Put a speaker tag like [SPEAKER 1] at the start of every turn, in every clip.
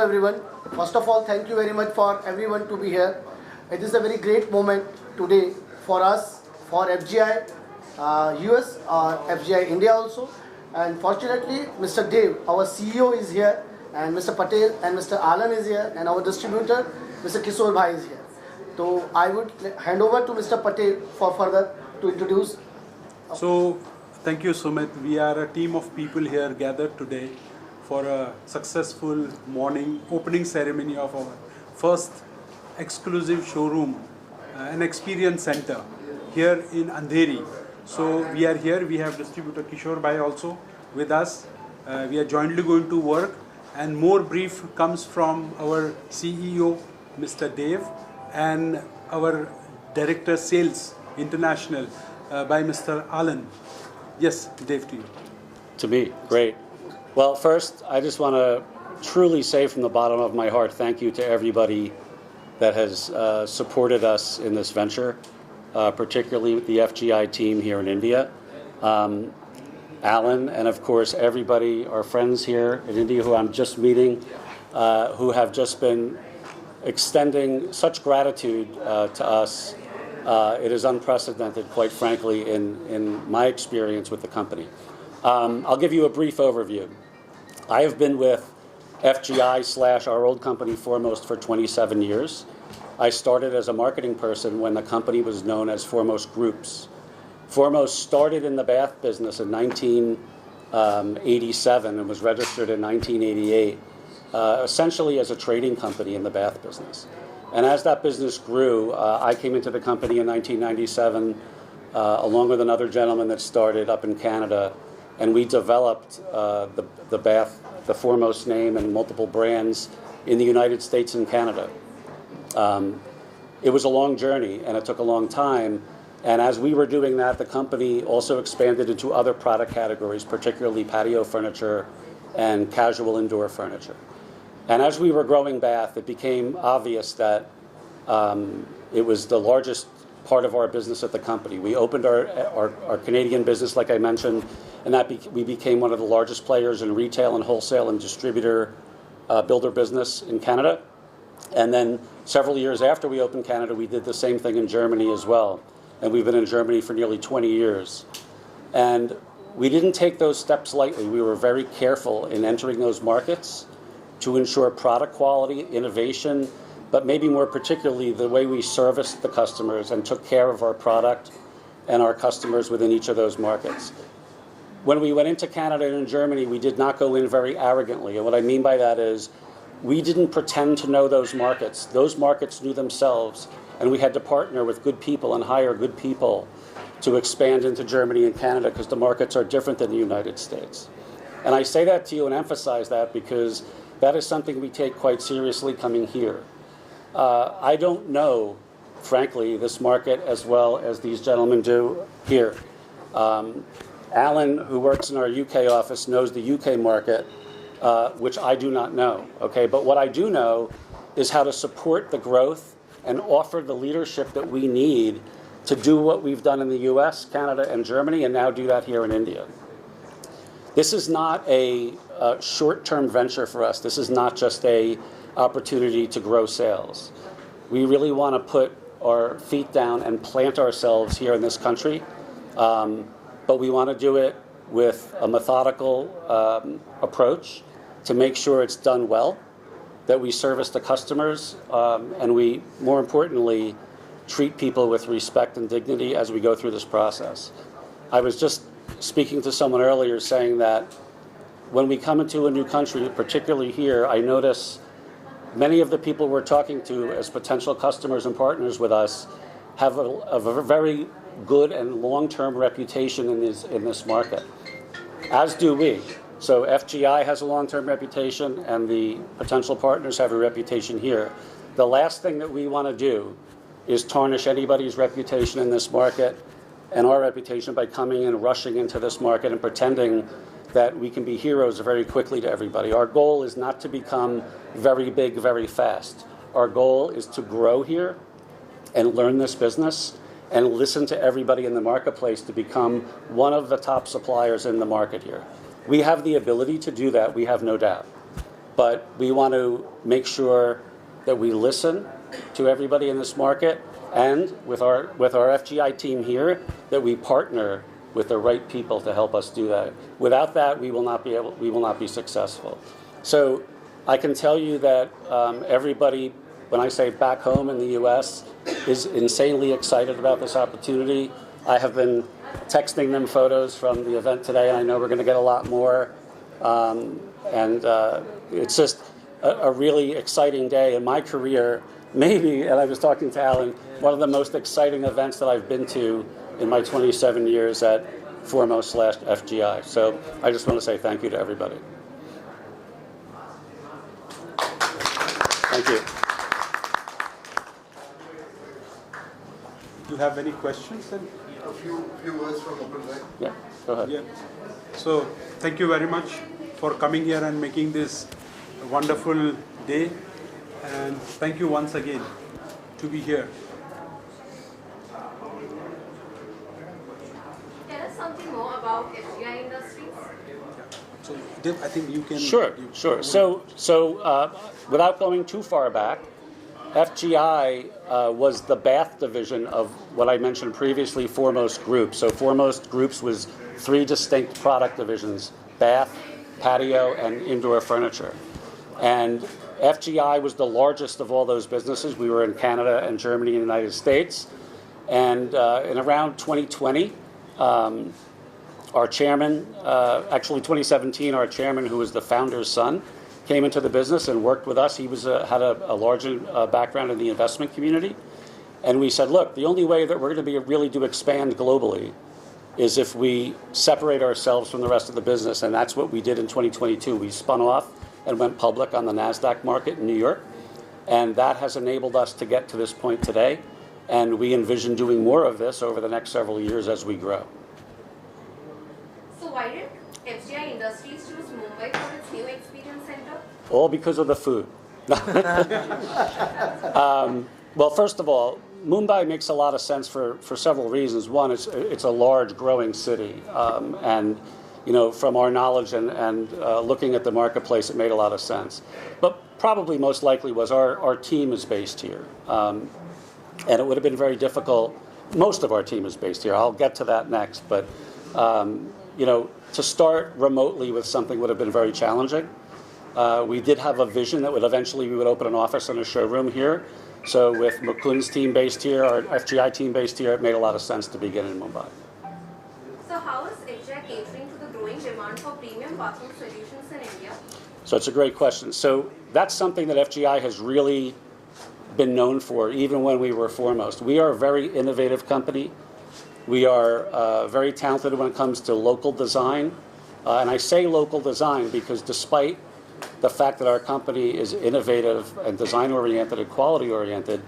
[SPEAKER 1] everyone. First of all, thank you very much for everyone to be here. It is a very great moment today for us, for FGI US, FGI India also. And fortunately, Mr. Dev, our CEO is here, and Mr. Patel and Mr. Alan is here, and our distributor, Mr. Kishore Bhai is here. So I would hand over to Mr. Patel for further to introduce.
[SPEAKER 2] So thank you, Sumit. We are a team of people here gathered today for a successful morning opening ceremony of our first exclusive showroom, an experience center here in Andheri. So we are here, we have distributor Kishore Bhai also with us. We are jointly going to work, and more brief comes from our CEO, Mr. Dev, and our Director Sales International by Mr. Alan. Yes, Dev, to you.
[SPEAKER 3] To me, great. Well, first, I just want to truly say from the bottom of my heart, thank you to everybody that has supported us in this venture, particularly the FGI team here in India. Alan, and of course, everybody, our friends here in India who I'm just meeting, who have just been extending such gratitude to us. It is unprecedented, quite frankly, in my experience with the company. I'll give you a brief overview. I have been with FGI / our old company Foremost for 27 years. I started as a marketing person when the company was known as Foremost Groups. Foremost started in the bath business in 1987 and was registered in 1988, essentially as a trading company in the bath business. And as that business grew, I came into the company in 1997 along with another gentleman that started up in Canada, and we developed the Foremost name and multiple brands in the United States and Canada. It was a long journey, and it took a long time. And as we were doing that, the company also expanded into other product categories, particularly patio furniture and casual indoor furniture. And as we were growing Bath, it became obvious that it was the largest part of our business at the company. We opened our Canadian business, like I mentioned, and we became one of the largest players in retail and wholesale and distributor builder business in Canada. And then several years after we opened Canada, we did the same thing in Germany as well. And we've been in Germany for nearly 20 years. And we didn't take those steps lightly. We were very careful in entering those markets to ensure product quality, innovation, but maybe more particularly the way we serviced the customers and took care of our product and our customers within each of those markets. When we went into Canada and Germany, we did not go in very arrogantly. And what I mean by that is we didn't pretend to know those markets. Those markets knew themselves, and we had to partner with good people and hire good people to expand into Germany and Canada because the markets are different than the United States. And I say that to you and emphasize that because that is something we take quite seriously coming here. I don't know, frankly, this market as well as these gentlemen do here. Alan, who works in our UK office, knows the UK market, which I do not know. Okay, but what I do know is how to support the growth and offer the leadership that we need to do what we've done in the US, Canada, and Germany, and now do that here in India. This is not a short-term venture for us. This is not just a opportunity to grow sales. We really want to put our feet down and plant ourselves here in this country, but we want to do it with a methodical approach to make sure it's done well, that we service the customers, and we, more importantly, treat people with respect and dignity as we go through this process. I was just speaking to someone earlier saying that when we come into a new country, particularly here, I notice many of the people we're talking to as potential customers and partners with us have a very good and long-term reputation in this market, as do we. So FGI has a long-term reputation, and the potential partners have a reputation here. The last thing that we want to do is tarnish anybody's reputation in this market and our reputation by coming and rushing into this market and pretending that we can be heroes very quickly to everybody. Our goal is not to become very big very fast. Our goal is to grow here and learn this business and listen to everybody in the marketplace to become one of the top suppliers in the market here. We have the ability to do that, we have no doubt. but we want to make sure that we listen to everybody in this market, and with our FGI team here, that we partner with the right people to help us do that. Without that, we will not be successful. So I can tell you that everybody, when I say back home in the U.S., is insanely excited about this opportunity. I have been texting them photos from the event today, and I know we're going to get a lot more. It's just a really exciting day in my career. Maybe, and I was talking to Alan, one of the most exciting events that I've been to in my 27 years at Foremost/FGI. So I just want to say thank you to everybody. Thank you.
[SPEAKER 2] Do you have any questions? Then?
[SPEAKER 4] A few words from Mukund, right?
[SPEAKER 3] Yeah, go ahead.
[SPEAKER 2] Yeah. So thank you very much for coming here and making this a wonderful day. And thank you once again to be here.
[SPEAKER 5] Tell us something more about FGI Industries.
[SPEAKER 2] So Dev, I think you can.
[SPEAKER 3] Sure. So without going too far back, FGI was the bath division of what I mentioned previously, Foremost Group. So Foremost Groups was 3 distinct product divisions: bath, patio, and indoor furniture. And FGI was the largest of all those businesses. We were in Canada and Germany and the United States. And in around 2020, our chairman, actually 2017, our chairman, who was the founder's son, came into the business and worked with us. He had a larger background in the investment community. And we said, look, the only way that we're going to be really to expand globally is if we separate ourselves from the rest of the business. And that's what we did in 2022. We spun off and went public on the NASDAQ market in New York. And that has enabled us to get to this point today. And we envision doing more of this over the next several years as we grow.
[SPEAKER 5] So why did FGI Industries choose Mumbai for its new experience center?
[SPEAKER 3] All because of the food. Well, first of all, Mumbai makes a lot of sense for several reasons. One, it's a large, growing city. And from our knowledge and looking at the marketplace, it made a lot of sense. But probably most likely was our team is based here. And it would have been very difficult. Most of our team is based here. I'll get to that next. But, to start remotely with something would have been very challenging. We did have a vision that we would open an office and a showroom here. So with Mukund's team based here, our FGI team based here, it made a lot of sense to begin in Mumbai.
[SPEAKER 5] So how is FGI catering to the growing demand for premium bathroom solutions in India?
[SPEAKER 3] So it's a great question. So that's something that FGI has really been known for, even when we were Foremost. We are a very innovative company. We are very talented when it comes to local design. And I say local design because despite the fact that our company is innovative and design-oriented and quality-oriented,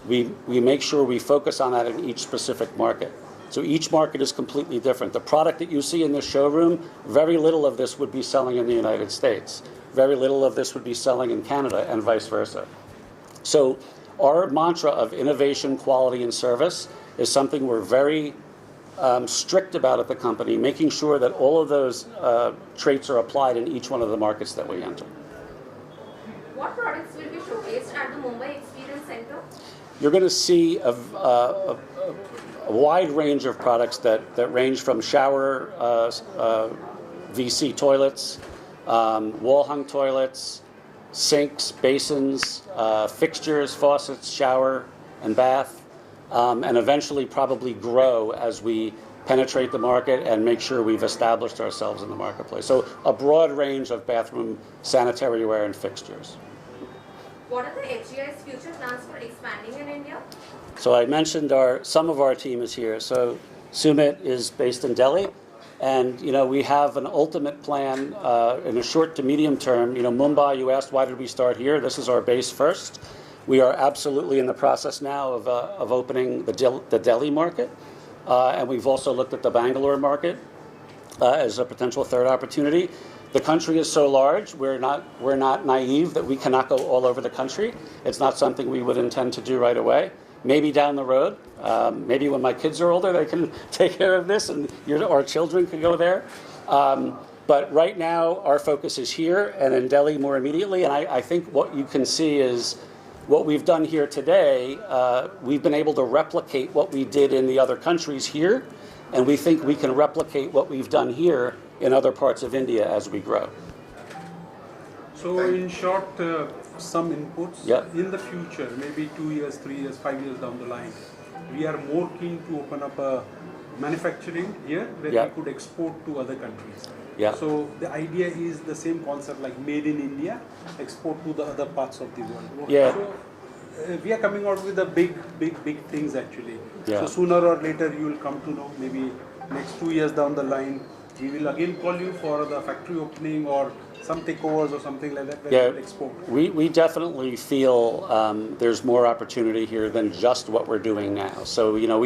[SPEAKER 3] we make sure we focus on that in each specific market. So each market is completely different. The product that you see in this showroom, very little of this would be selling in the United States. Very little of this would be selling in Canada and vice versa. So our mantra of innovation, quality, and service is something we're very strict about at the company, making sure that all of those traits are applied in each one of the markets that we enter.
[SPEAKER 5] What products will be showcased at the Mumbai Experience Center?
[SPEAKER 3] You're going to see a wide range of products that range from shower VC toilets, wall-hung toilets, sinks, basins, fixtures, faucets, shower, and bath. And eventually probably grow as we penetrate the market and make sure we've established ourselves in the marketplace. So a broad range of bathroom sanitary ware and fixtures.
[SPEAKER 5] What are the FGI's future plans for expanding in India?
[SPEAKER 3] So I mentioned some of our team is here. So Sumit is based in Delhi. And, we have an ultimate plan in a short to medium term. Mumbai, you asked why did we start here? This is our base first. We are absolutely in the process now of opening the Delhi market, and we've also looked at the Bangalore market as a potential third opportunity. The country is so large; we're not naive that we cannot go all over the country. It's not something we would intend to do right away. Maybe down the road, maybe when my kids are older, they can take care of this, and our children can go there. But right now, our focus is here and in Delhi more immediately. And I think what you can see is what we've done here today, we've been able to replicate what we did in the other countries here. And we think we can replicate what we've done here in other parts of India as we grow.
[SPEAKER 2] So in short, some inputs.
[SPEAKER 3] Yeah.
[SPEAKER 2] In the future, maybe 2 years, 3 years, 5 years down the line, we are more keen to open up a manufacturing here where
[SPEAKER 3] Yeah.
[SPEAKER 2] we could export to other countries.
[SPEAKER 3] Yeah.
[SPEAKER 2] So the idea is the same concept like made in India, export to the other parts of the world.
[SPEAKER 3] Yeah.
[SPEAKER 2] So we are coming out with the big things actually.
[SPEAKER 3] Yeah.
[SPEAKER 2] So sooner or later you will come to know, maybe next 2 years down the line, we will again call you for the factory opening or some takeovers or something like that where
[SPEAKER 3] Yeah,
[SPEAKER 2] we will export.
[SPEAKER 3] we definitely feel there's more opportunity here than just what we're doing now. So, you know,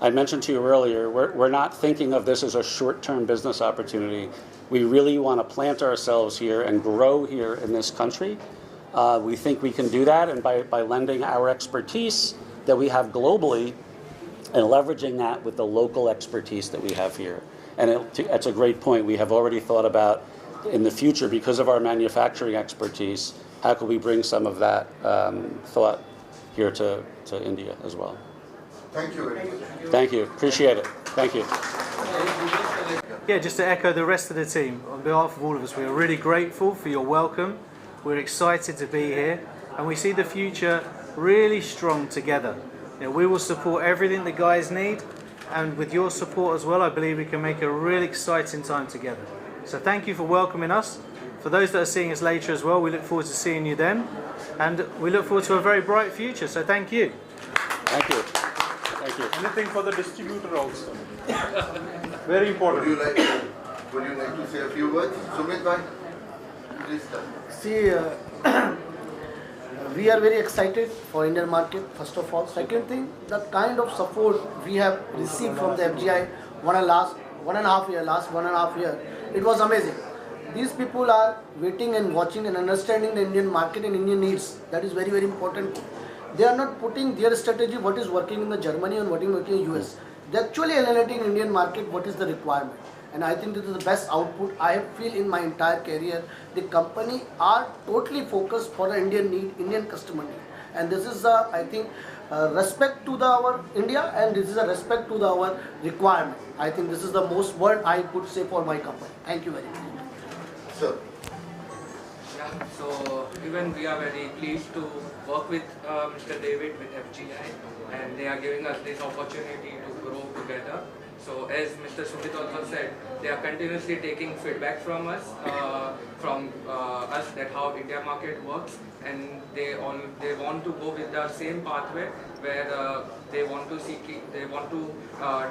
[SPEAKER 3] I mentioned to you earlier, we're not thinking of this as a short-term business opportunity. We really want to plant ourselves here and grow here in this country. We think we can do that, and by lending our expertise that we have globally and leveraging that with the local expertise that we have here. And it's a great point. We have already thought about in the future, because of our manufacturing expertise, how can we bring some of that thought here to India as well?
[SPEAKER 4] Thank you very much.
[SPEAKER 3] Thank you. Appreciate it. Thank you.
[SPEAKER 6] Yeah, just to echo the rest of the team, on behalf of all of us, we are really grateful for your welcome. We're excited to be here, and we see the future really strong together. You know, we will support everything the guys need, and with your support as well, I believe we can make a really exciting time together. So thank you for welcoming us. For those that are seeing us later as well, we look forward to seeing you then, and we look forward to a very bright future. So thank you.
[SPEAKER 3] Thank you. Thank you.
[SPEAKER 2] Anything for the distributor also. Very important.
[SPEAKER 4] Would you like to say a few words? Sumit bhai, please start.
[SPEAKER 1] See, we are very excited for Indian market, first of all. Second thing, the kind of support we have received from the FGI last one and a half year, it was amazing. These people are waiting and watching and understanding the Indian market and Indian needs. That is very, very important. They are not putting their strategy, what is working in the Germany and what is working in US. They are actually analyzing Indian market, what is the requirement. And I think this is the best output I feel in my entire career. The company are totally focused for the Indian need, Indian customer need. And this is, I think, respect to our India, and this is a respect to our requirement. I think this is the most word I could say for my company. Thank you very much.
[SPEAKER 4] Sir.
[SPEAKER 7] Yeah, so even we are very pleased to work with Mr. David with FGI, and they are giving us this opportunity to grow together. So as Mr. Sumit also said, they are continuously taking feedback from us that how India market works, and they want to go with the same pathway where they want to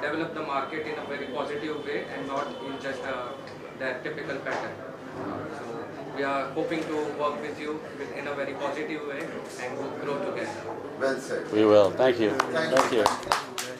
[SPEAKER 7] develop the market in a very positive way and not in just that typical pattern. So we are hoping to work with you in a very positive way and grow together.
[SPEAKER 4] Well said.
[SPEAKER 3] We will. Thank you.
[SPEAKER 4] Thank you.
[SPEAKER 3] Thank you.